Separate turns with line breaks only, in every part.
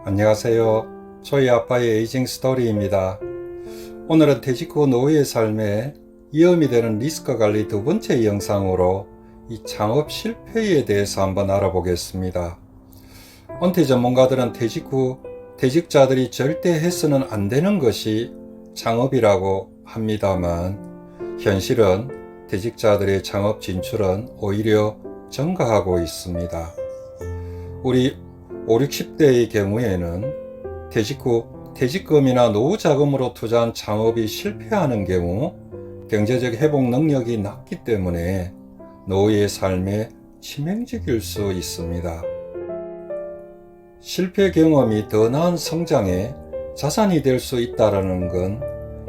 안녕하세요. 저희 아빠의 에이징 스토리입니다. 오늘은 퇴직 후 노후의 삶에 위험이 되는 리스크 관리 두 번째 영상으로 이 창업 실패에 대해서 한번 알아보겠습니다. 은퇴 전문가들은 퇴직 후 퇴직자들이 절대 해서는 안 되는 것이 창업이라고 합니다만, 현실은 퇴직자들의 창업 진출은 오히려 증가하고 있습니다. 우리 5, 60대의 경우에는 퇴직 후 퇴직금이나 노후 자금으로 투자한 창업이 실패하는 경우 경제적 회복 능력이 낮기 때문에 노후의 삶에 치명적일 수 있습니다. 실패 경험이 더 나은 성장에 자산이 될 수 있다는 건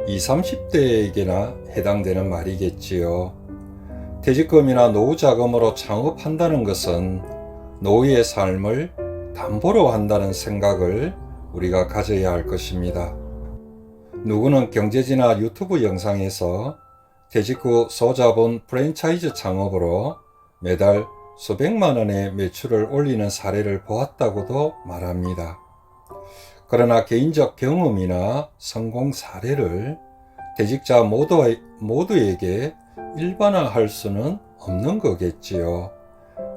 20, 30대에게나 해당되는 말이겠지요. 퇴직금이나 노후 자금으로 창업한다는 것은 노후의 삶을 담보로 한다는 생각을 우리가 가져야 할 것입니다. 누구는 경제지나 유튜브 영상에서 퇴직 후 소자본 프랜차이즈 창업으로 매달 수백만 원의 매출을 올리는 사례를 보았다고도 말합니다. 그러나 개인적 경험이나 성공 사례를 퇴직자 모두에게 일반화할 수는 없는 거겠지요.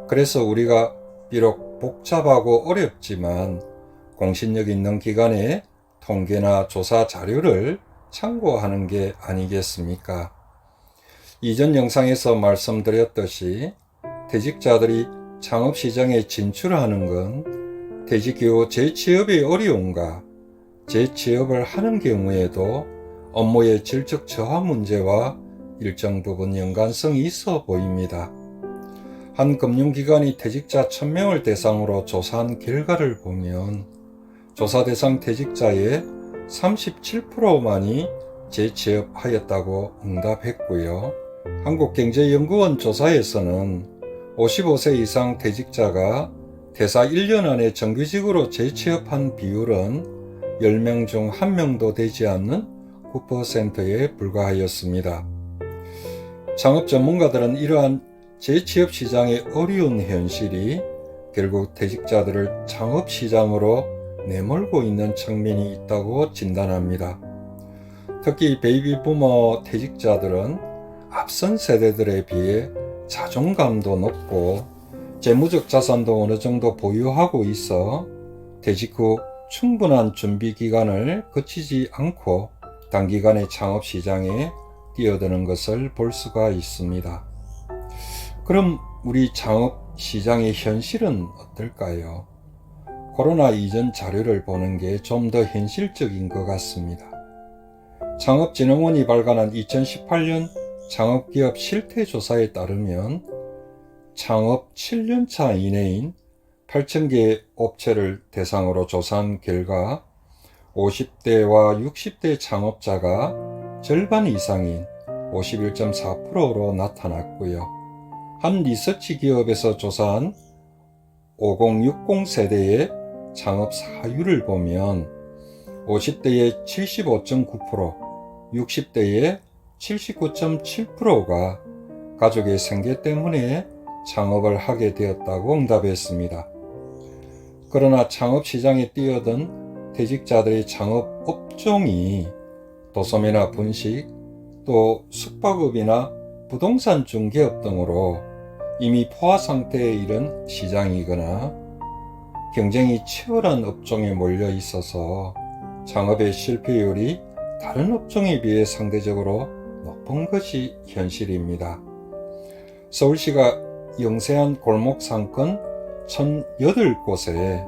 그래서 우리가 비록 복잡하고 어렵지만 공신력 있는 기관의 통계나 조사 자료를 참고하는 게 아니겠습니까? 이전 영상에서 말씀드렸듯이 퇴직자들이 창업시장에 진출하는 건 퇴직 이후 재취업의 어려움과 재취업을 하는 경우에도 업무의 질적 저하 문제와 일정 부분 연관성이 있어 보입니다. 한 금융기관이 퇴직자 1000명을 대상으로 조사한 결과를 보면 조사 대상 퇴직자의 37%만이 재취업하였다고 응답했고요. 한국경제연구원 조사에서는 55세 이상 퇴직자가 퇴사 1년 안에 정규직으로 재취업한 비율은 10명 중 1명도 되지 않는 9%에 불과하였습니다. 창업 전문가들은 이러한 재취업 시장의 어려운 현실이 결국 퇴직자들을 창업 시장으로 내몰고 있는 측면이 있다고 진단합니다. 특히 베이비 부머 퇴직자들은 앞선 세대들에 비해 자존감도 높고 재무적 자산도 어느 정도 보유하고 있어 퇴직 후 충분한 준비 기간을 거치지 않고 단기간에 창업 시장에 뛰어드는 것을 볼 수가 있습니다. 그럼 우리 창업 시장의 현실은 어떨까요? 코로나 이전 자료를 보는 게 좀 더 현실적인 것 같습니다. 창업진흥원이 발간한 2018년 창업기업 실태조사에 따르면 창업 7년차 이내인 8,000개 업체를 대상으로 조사한 결과 50대와 60대 창업자가 절반 이상인 51.4%로 나타났고요. 한 리서치 기업에서 조사한 5060 세대의 창업 사유를 보면 50대의 75.9%, 60대의 79.7%가 가족의 생계 때문에 창업을 하게 되었다고 응답했습니다. 그러나 창업 시장에 뛰어든 퇴직자들의 창업 업종이 도소매나 분식, 또 숙박업이나 부동산 중개업 등으로 이미 포화 상태에 이른 시장이거나 경쟁이 치열한 업종에 몰려 있어서 창업의 실패율이 다른 업종에 비해 상대적으로 높은 것이 현실입니다. 서울시가 영세한 골목 상권 1008곳에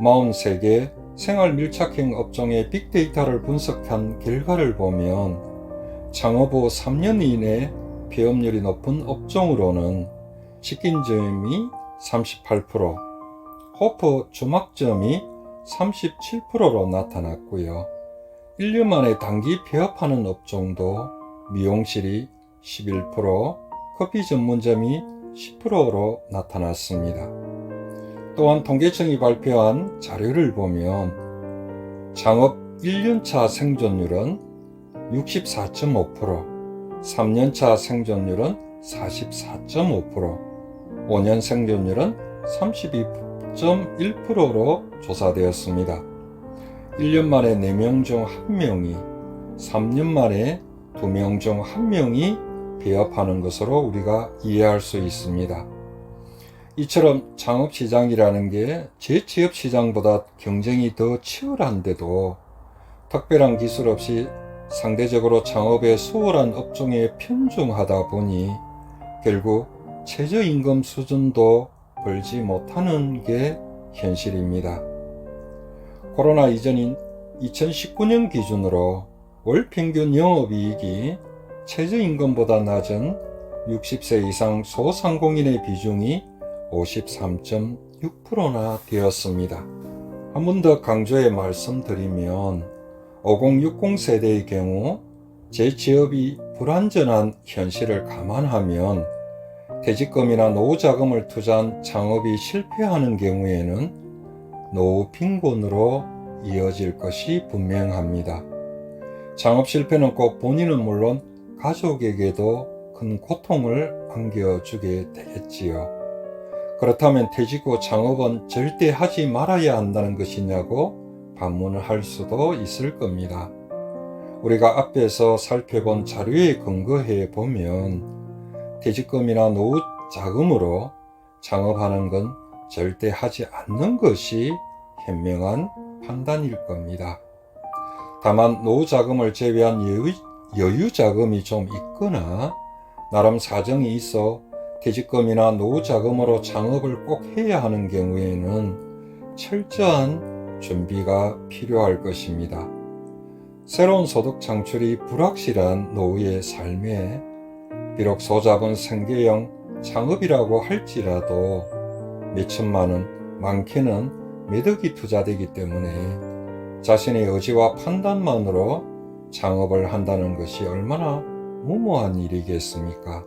43개 생활 밀착형 업종의 빅데이터를 분석한 결과를 보면 창업 후 3년 이내 폐업률이 높은 업종으로는 치킨점이 38%, 호프 주막점이 37%로 나타났고요. 1년 만에 단기 폐업하는 업종도 미용실이 11%, 커피 전문점이 10%로 나타났습니다. 또한 통계청이 발표한 자료를 보면 창업 1년차 생존율은 64.5%, 3년차 생존율은 44.5%, 5년 생존율은 10.1%로 조사되었습니다. 1년 만에 4명 중 1명이, 3년 만에 2명 중 1명이 배업하는 것으로 우리가 이해할 수 있습니다. 이처럼 창업시장이라는 게 재취업시장보다 경쟁이 더 치열한데도 특별한 기술 없이 상대적으로 창업에 수월한 업종에 편중하다 보니 결국 최저임금 수준도 벌지 못하는 게 현실입니다. 코로나 이전인 2019년 기준으로 월 평균 영업이익이 최저임금보다 낮은 60세 이상 소상공인의 비중이 53.6%나 되었습니다. 한 번 더 강조해 말씀드리면 5060 세대의 경우 재취업이 불안전한 현실을 감안하면 퇴직금이나 노후자금을 투자한 창업이 실패하는 경우에는 노후 빈곤으로 이어질 것이 분명합니다. 창업 실패는 꼭 본인은 물론 가족에게도 큰 고통을 안겨주게 되겠지요. 그렇다면 퇴직 후 창업은 절대 하지 말아야 한다는 것이냐고 반문을 할 수도 있을 겁니다. 우리가 앞에서 살펴본 자료에 근거해 보면 퇴직금이나 노후 자금으로 창업하는 건 절대 하지 않는 것이 현명한 판단일 겁니다. 다만 노후 자금을 제외한 여유 자금이 좀 있거나 나름 사정이 있어 퇴직금이나 노후 자금으로 창업을 꼭 해야 하는 경우에는 철저한 준비가 필요할 것입니다. 새로운 소득 창출이 불확실한 노후의 삶에 비록 소잡은 생계형 창업이라고 할지라도 몇천만 원, 많게는 몇억이 투자되기 때문에 자신의 의지와 판단만으로 창업을 한다는 것이 얼마나 무모한 일이겠습니까?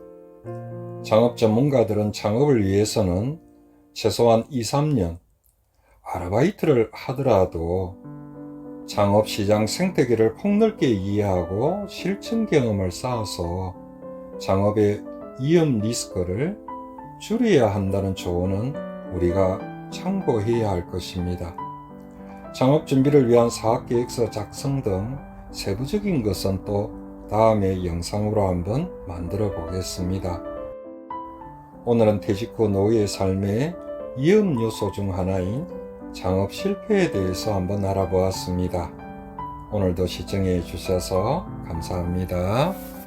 창업 전문가들은 창업을 위해서는 최소한 2-3년 아르바이트를 하더라도 창업시장 생태계를 폭넓게 이해하고 실천 경험을 쌓아서 창업의 위험 리스크를 줄여야 한다는 조언은 우리가 참고해야 할 것입니다. 창업 준비를 위한 사업계획서 작성 등 세부적인 것은 또 다음의 영상으로 한번 만들어 보겠습니다. 오늘은 퇴직 후 노후의 삶의 위험 요소 중 하나인 창업 실패에 대해서 한번 알아보았습니다. 오늘도 시청해 주셔서 감사합니다.